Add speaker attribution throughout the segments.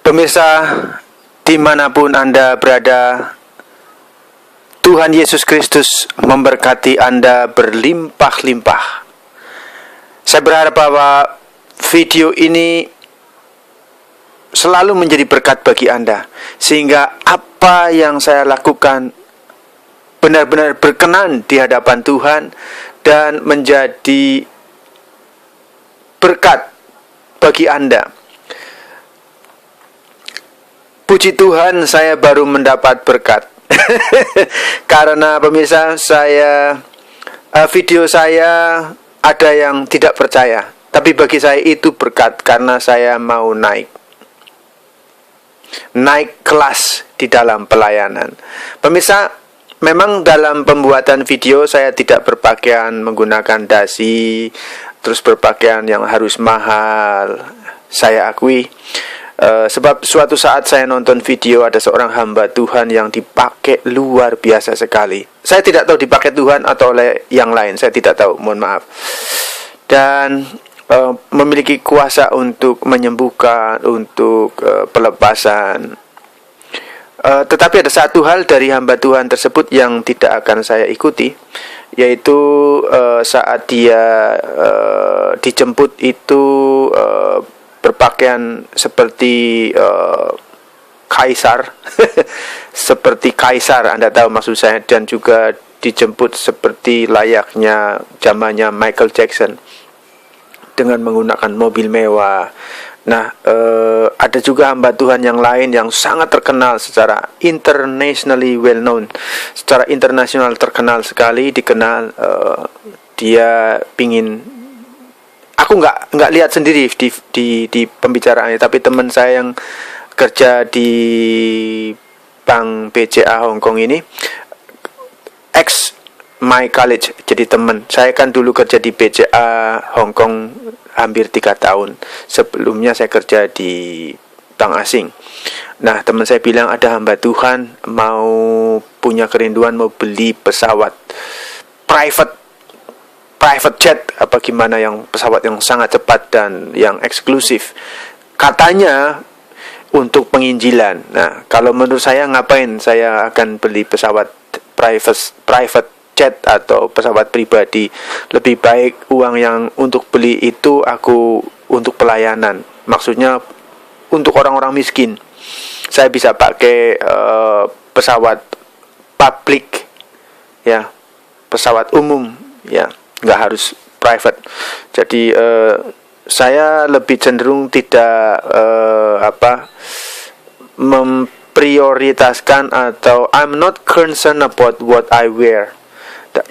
Speaker 1: Pemirsa, dimanapun Anda berada, Tuhan Yesus Kristus memberkati Anda berlimpah-limpah. Saya berharap bahwa video ini selalu menjadi berkat bagi Anda, sehingga apa yang saya lakukan benar-benar berkenan di hadapan Tuhan dan menjadi berkat bagi Anda. Puji Tuhan, saya baru mendapat berkat. Karena pemirsa, video saya ada yang tidak percaya, tapi bagi saya itu berkat karena saya mau naik kelas di dalam pelayanan. Pemirsa, memang dalam pembuatan video saya tidak berpakaian menggunakan dasi, terus berpakaian yang harus mahal. Saya akui. Sebab suatu saat saya nonton video ada seorang hamba Tuhan yang dipakai luar biasa sekali. Saya tidak tahu dipakai Tuhan atau oleh yang lain, saya tidak tahu, mohon maaf. Dan memiliki kuasa untuk menyembuhkan, untuk pelepasan. Tetapi ada satu hal dari hamba Tuhan tersebut yang tidak akan saya ikuti, yaitu saat dia dijemput itu berpakaian seperti kaisar, seperti kaisar, Anda tahu maksud saya, dan juga dijemput seperti layaknya zamannya Michael Jackson dengan menggunakan mobil mewah. Nah, ada juga hamba Tuhan yang lain yang sangat terkenal secara internationally well known, secara internasional terkenal sekali, dikenal. Dia pingin, aku nggak lihat sendiri di pembicaraannya, tapi teman saya yang kerja di Bank BCA Hong Kong ini, ex my college, jadi teman. Saya kan dulu kerja di BCA Hong Kong hampir 3 tahun. Sebelumnya saya kerja di bank asing. Nah, teman saya bilang ada hamba Tuhan mau punya kerinduan mau beli pesawat private jet apa gimana, yang pesawat yang sangat cepat dan yang eksklusif, katanya untuk penginjilan. Nah, kalau menurut saya, ngapain saya akan beli pesawat private jet atau pesawat pribadi? Lebih baik uang yang untuk beli itu aku untuk pelayanan, maksudnya untuk orang-orang miskin. Saya bisa pakai pesawat publik, ya, pesawat umum, ya, nggak harus private. Jadi saya lebih cenderung tidak memprioritaskan, atau I'm not concerned about what I wear.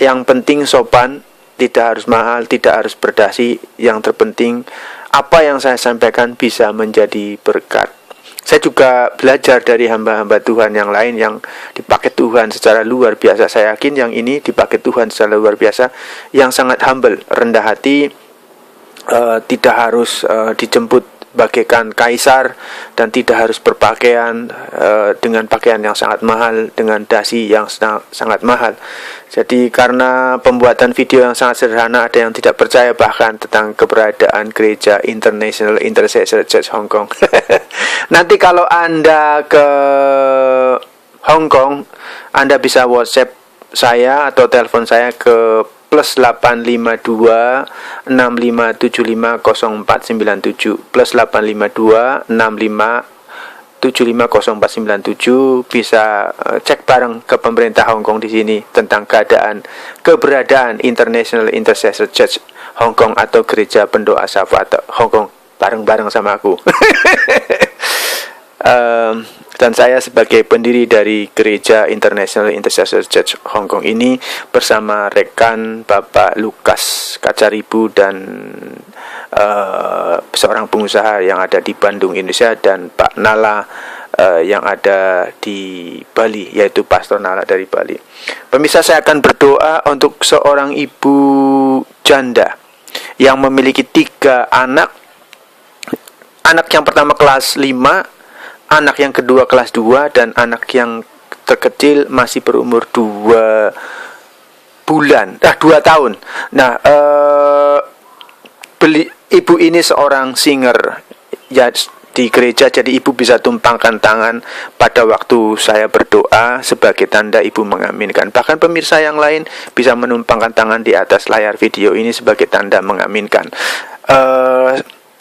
Speaker 1: Yang penting sopan, tidak harus mahal, tidak harus berdasi. Yang terpenting apa yang saya sampaikan bisa menjadi berkat. Saya juga belajar dari hamba-hamba Tuhan yang lain yang dipakai Tuhan secara luar biasa. Saya yakin yang ini dipakai Tuhan secara luar biasa, yang sangat humble, rendah hati, tidak harus dijemput bagaikan kaisar, dan tidak harus berpakaian dengan pakaian yang sangat mahal, dengan dasi yang sangat mahal. Jadi karena pembuatan video yang sangat sederhana, ada yang tidak percaya bahkan tentang keberadaan gereja International Intercessor Church Hong Kong. Nanti kalau Anda ke Hong Kong, Anda bisa WhatsApp saya atau telepon saya ke +852 6575 0497, +852 6575 0497. Bisa cek bareng ke pemerintah Hong Kong di sini tentang keberadaan International Intercessor Church Hong Kong atau Gereja Pendoa Syafaat Hong Kong, bareng-bareng sama aku. Dan saya sebagai pendiri dari Gereja International Intercessor Church Hong Kong ini bersama rekan Bapak Lukas Kacaribu dan seorang pengusaha yang ada di Bandung, Indonesia, dan Pak Nala yang ada di Bali, yaitu Pastor Nala dari Bali. Pemirsa, saya akan berdoa untuk seorang ibu janda yang memiliki 3 anak. Anak yang pertama kelas 5, anak yang kedua kelas 2, dan anak yang terkecil masih berumur 2 tahun. Nah, ibu ini seorang singer, ya, di gereja, jadi ibu bisa tumpangkan tangan pada waktu saya berdoa sebagai tanda ibu mengaminkan. Bahkan pemirsa yang lain bisa menumpangkan tangan di atas layar video ini sebagai tanda mengaminkan.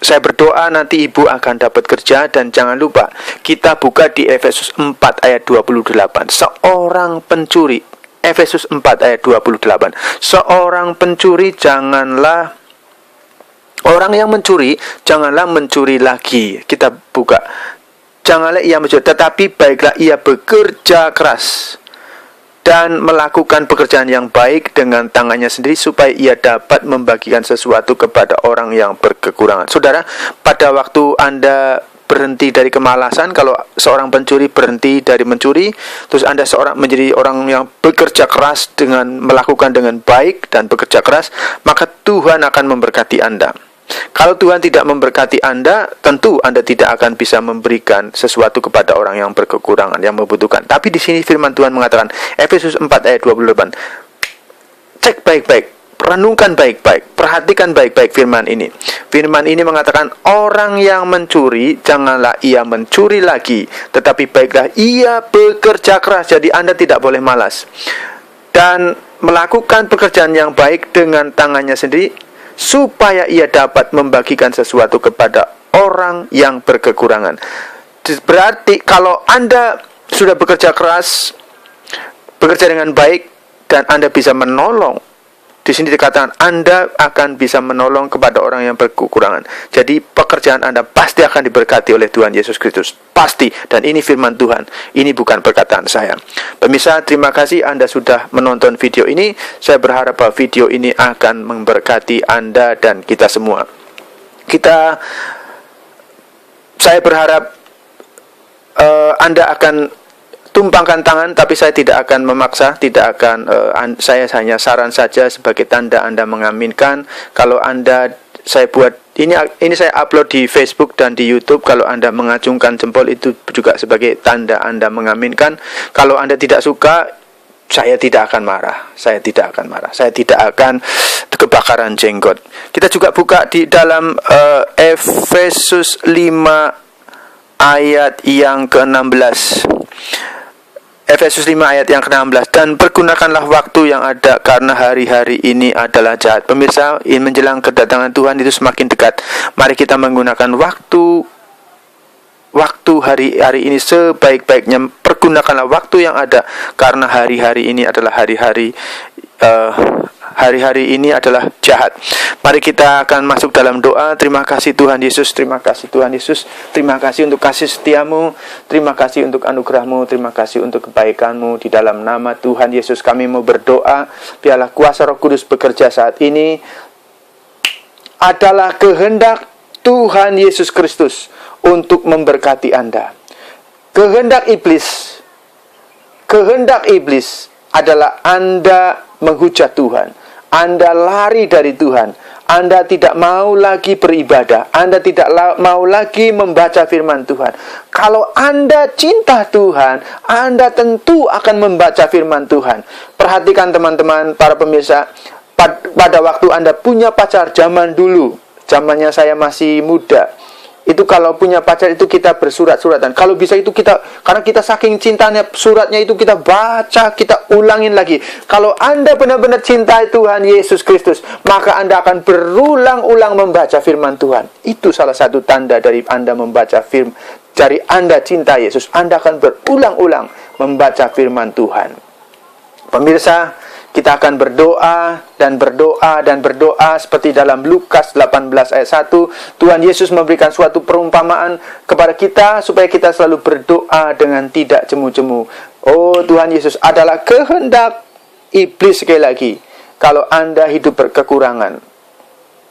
Speaker 1: Saya berdoa nanti ibu akan dapat kerja, dan jangan lupa kita buka di Efesus 4 ayat 28. Seorang pencuri, Efesus 4 ayat 28. Seorang pencuri janganlah Orang yang mencuri, janganlah mencuri lagi. Kita buka. Janganlah ia mencuri, tetapi baiklah ia bekerja keras dan melakukan pekerjaan yang baik dengan tangannya sendiri, supaya ia dapat membagikan sesuatu kepada orang yang berkekurangan. Saudara, pada waktu Anda berhenti dari kemalasan, kalau seorang pencuri berhenti dari mencuri, terus Anda menjadi orang yang bekerja keras dengan melakukan dengan baik dan bekerja keras, maka Tuhan akan memberkati Anda. Kalau Tuhan tidak memberkati Anda, tentu Anda tidak akan bisa memberikan sesuatu kepada orang yang berkekurangan, yang membutuhkan. Tapi di sini firman Tuhan mengatakan, Efesus 4 ayat 28. Cek baik-baik, renungkan baik-baik, perhatikan baik-baik firman ini. Firman ini mengatakan, orang yang mencuri, janganlah ia mencuri lagi, tetapi baiklah ia bekerja keras. Jadi Anda tidak boleh malas, dan melakukan pekerjaan yang baik dengan tangannya sendiri, supaya ia dapat membagikan sesuatu kepada orang yang berkekurangan. Berarti kalau Anda sudah bekerja keras, bekerja dengan baik, dan Anda bisa menolong, di sini dikatakan Anda akan bisa menolong kepada orang yang berkekurangan. Jadi pekerjaan Anda pasti akan diberkati oleh Tuhan Yesus Kristus. Pasti. Dan ini firman Tuhan. Ini bukan perkataan saya. Pemirsa, terima kasih Anda sudah menonton video ini. Saya berharap bahwa video ini akan memberkati Anda dan kita semua. Saya berharap Anda akan tumpangkan tangan, tapi saya tidak akan memaksa, saya hanya saran saja sebagai tanda Anda mengaminkan. Kalau saya buat ini saya upload di Facebook dan di YouTube. Kalau Anda mengacungkan jempol, itu juga sebagai tanda Anda mengaminkan. Kalau Anda tidak suka, saya tidak akan marah. Saya tidak akan kebakaran jenggot. Kita juga buka di dalam Efesus 5 ayat yang ke-16. Efesus 5 ayat yang ke-16. Dan pergunakanlah waktu yang ada, karena hari-hari ini adalah jahat. Pemirsa, menjelang kedatangan Tuhan itu semakin dekat. Mari kita menggunakan waktu hari-hari ini sebaik-baiknya. Pergunakanlah waktu yang ada, karena hari-hari ini adalah hari-hari ini adalah jahat. Mari kita akan masuk dalam doa. Terima kasih Tuhan Yesus, terima kasih Tuhan Yesus, terima kasih untuk kasih setiamu, terima kasih untuk anugerahmu, terima kasih untuk kebaikanmu. Di dalam nama Tuhan Yesus kami mau berdoa, biarlah kuasa Roh Kudus bekerja saat ini. Adalah kehendak Tuhan Yesus Kristus untuk memberkati Anda. Kehendak iblis adalah Anda menghujat Tuhan, Anda lari dari Tuhan, Anda tidak mau lagi beribadah, Anda tidak mau lagi membaca firman Tuhan. Kalau Anda cinta Tuhan, Anda tentu akan membaca firman Tuhan. Perhatikan teman-teman, para pemirsa, pada waktu Anda punya pacar zaman dulu, zamannya saya masih muda, itu kalau punya pacar itu kita bersurat-suratan. Kalau bisa itu karena kita saking cintanya, suratnya itu kita baca, kita ulangin lagi. Kalau Anda benar-benar cintai Tuhan Yesus Kristus, maka Anda akan berulang-ulang membaca firman Tuhan. Itu salah satu tanda dari Anda membaca firman. Dari Anda cinta Yesus, Anda akan berulang-ulang membaca firman Tuhan. Pemirsa, kita akan berdoa dan berdoa dan berdoa seperti dalam Lukas 18 ayat 1. Tuhan Yesus memberikan suatu perumpamaan kepada kita supaya kita selalu berdoa dengan tidak jemu-jemu. Oh Tuhan Yesus, adalah kehendak iblis sekali lagi kalau Anda hidup berkekurangan.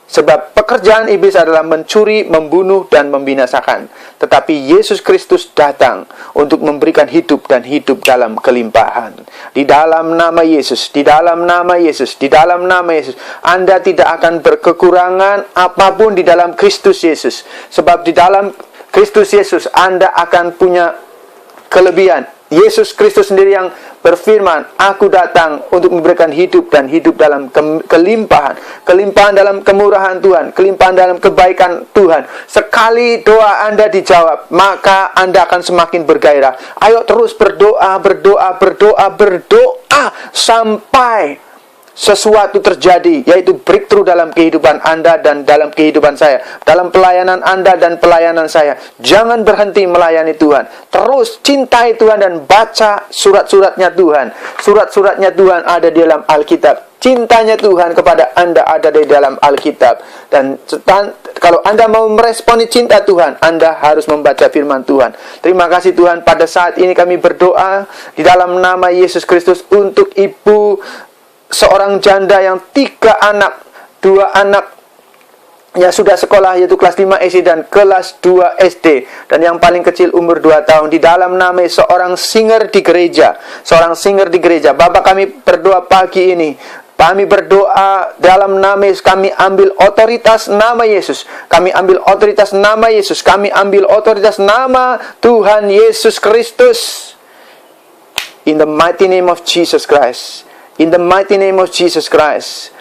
Speaker 1: Sebab pekerjaan iblis adalah mencuri, membunuh, dan membinasakan. Tetapi Yesus Kristus datang untuk memberikan hidup dan hidup dalam kelimpahan. Di dalam nama Yesus, di dalam nama Yesus, di dalam nama Yesus, Anda tidak akan berkekurangan apapun di dalam Kristus Yesus. Sebab di dalam Kristus Yesus, Anda akan punya kelebihan. Yesus Kristus sendiri yang berfirman, aku datang untuk memberikan hidup dan hidup dalam kelimpahan. Kelimpahan dalam kemurahan Tuhan, kelimpahan dalam kebaikan Tuhan. Sekali doa Anda dijawab, maka Anda akan semakin bergairah. Ayo terus berdoa, berdoa, berdoa, berdoa sampai sesuatu terjadi, yaitu breakthrough dalam kehidupan Anda dan dalam kehidupan saya, dalam pelayanan Anda dan pelayanan saya. Jangan berhenti melayani Tuhan. Terus cintai Tuhan dan baca surat-suratnya Tuhan. Surat-suratnya Tuhan ada di dalam Alkitab. Cintanya Tuhan kepada Anda ada di dalam Alkitab. Dan kalau Anda mau meresponi cinta Tuhan, Anda harus membaca firman Tuhan. Terima kasih Tuhan, pada saat ini kami berdoa di dalam nama Yesus Kristus untuk ibu seorang janda yang 3 anak, 2 anak yang sudah sekolah, yaitu kelas 5 SD dan kelas 2 SD, dan yang paling kecil umur 2 tahun. Di dalam nama seorang singer di gereja, Bapak, kami berdoa pagi ini. Kami berdoa dalam nama Yesus. Kami ambil otoritas nama Yesus. Kami ambil otoritas nama Yesus. Kami ambil otoritas nama Tuhan Yesus Kristus. In the mighty name of Jesus Christ. In the mighty name of Jesus Christ.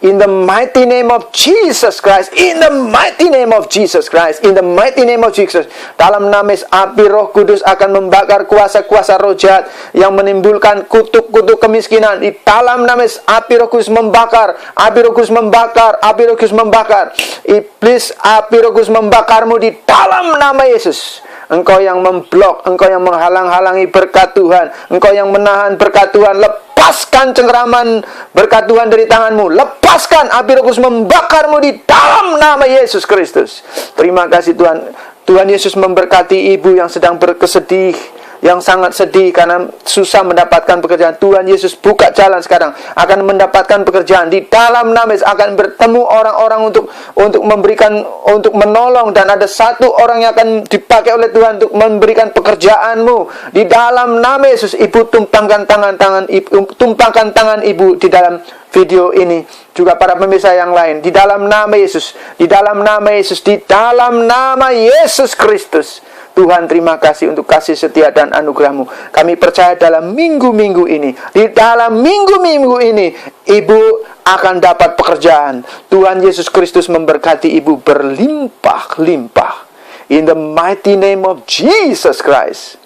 Speaker 1: In the mighty name of Jesus Christ. In the mighty name of Jesus Christ. In the mighty name of Jesus. Dalam nama api Roh Kudus akan membakar kuasa-kuasa roh jahat yang menimbulkan kutuk-kutuk kemiskinan. Di dalam nama api Roh Kudus membakar. Api Roh Kudus membakar. Api Roh Kudus membakar. Iblis, api Roh Kudus membakarmu di dalam nama Yesus. Engkau yang memblok, engkau yang menghalang-halangi berkat Tuhan, engkau yang menahan berkat Tuhan, lepaskan cengkeraman berkat Tuhan dari tanganmu. Lepaskan, api Roh Kudus membakarmu di dalam nama Yesus Kristus. Terima kasih Tuhan. Tuhan Yesus memberkati ibu yang sedang berkesedih, yang sangat sedih karena susah mendapatkan pekerjaan. Tuhan Yesus buka jalan sekarang, akan mendapatkan pekerjaan di dalam nama Yesus, akan bertemu orang-orang untuk memberikan, untuk menolong, dan ada satu orang yang akan dipakai oleh Tuhan untuk memberikan pekerjaanmu di dalam nama Yesus. Ibu tumpangkan tangan ibu di dalam video ini, juga para pemirsa yang lain, di dalam nama Yesus, di dalam nama Yesus, di dalam nama Yesus Kristus. Tuhan, terima kasih untuk kasih setia dan anugerah-Mu. Kami percaya dalam minggu-minggu ini, di dalam minggu-minggu ini, ibu akan dapat pekerjaan. Tuhan Yesus Kristus memberkati ibu berlimpah-limpah. In the mighty name of Jesus Christ.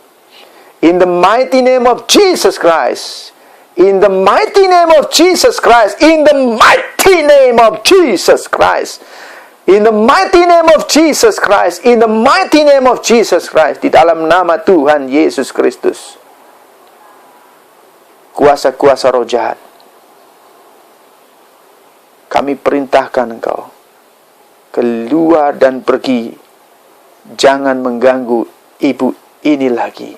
Speaker 1: In the mighty name of Jesus Christ. In the mighty name of Jesus Christ. In the mighty name of Jesus Christ. In the mighty name of Jesus Christ. In the mighty name of Jesus Christ. Di dalam nama Tuhan Yesus Kristus. Kuasa-kuasa roh jahat, kami perintahkan engkau keluar dan pergi. Jangan mengganggu ibu ini lagi.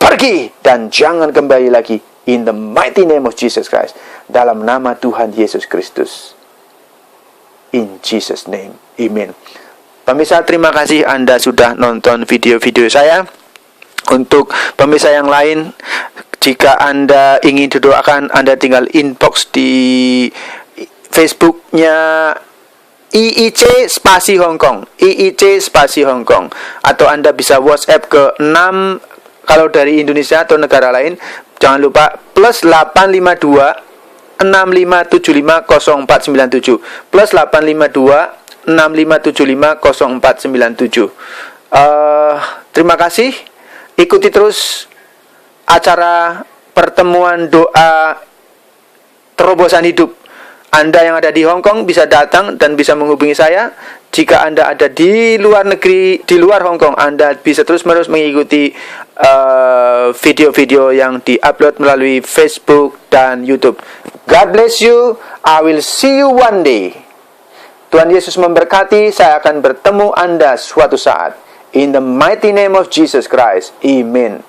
Speaker 1: Pergi dan jangan kembali lagi. In the mighty name of Jesus Christ. Dalam nama Tuhan Yesus Kristus. In Jesus' name, amen. Pemirsa, terima kasih Anda sudah nonton video-video saya. Untuk pemirsa yang lain, jika Anda ingin didoakan, Anda tinggal inbox di Facebooknya IIC Spasi Hong Kong, IIC Spasi Hong Kong, atau Anda bisa WhatsApp ke 6 kalau dari Indonesia atau negara lain. Jangan lupa plus 852 65750497 plus 852 65750497. Terima kasih. Ikuti terus acara pertemuan doa terobosan hidup. Anda yang ada di Hong Kong bisa datang dan bisa menghubungi saya. Jika Anda ada di luar negeri, di luar Hong Kong, Anda bisa terus-menerus mengikuti video-video yang diupload melalui Facebook dan YouTube. God bless you. I will see you one day. Tuhan Yesus memberkati. Saya akan bertemu Anda suatu saat. In the mighty name of Jesus Christ. Amen.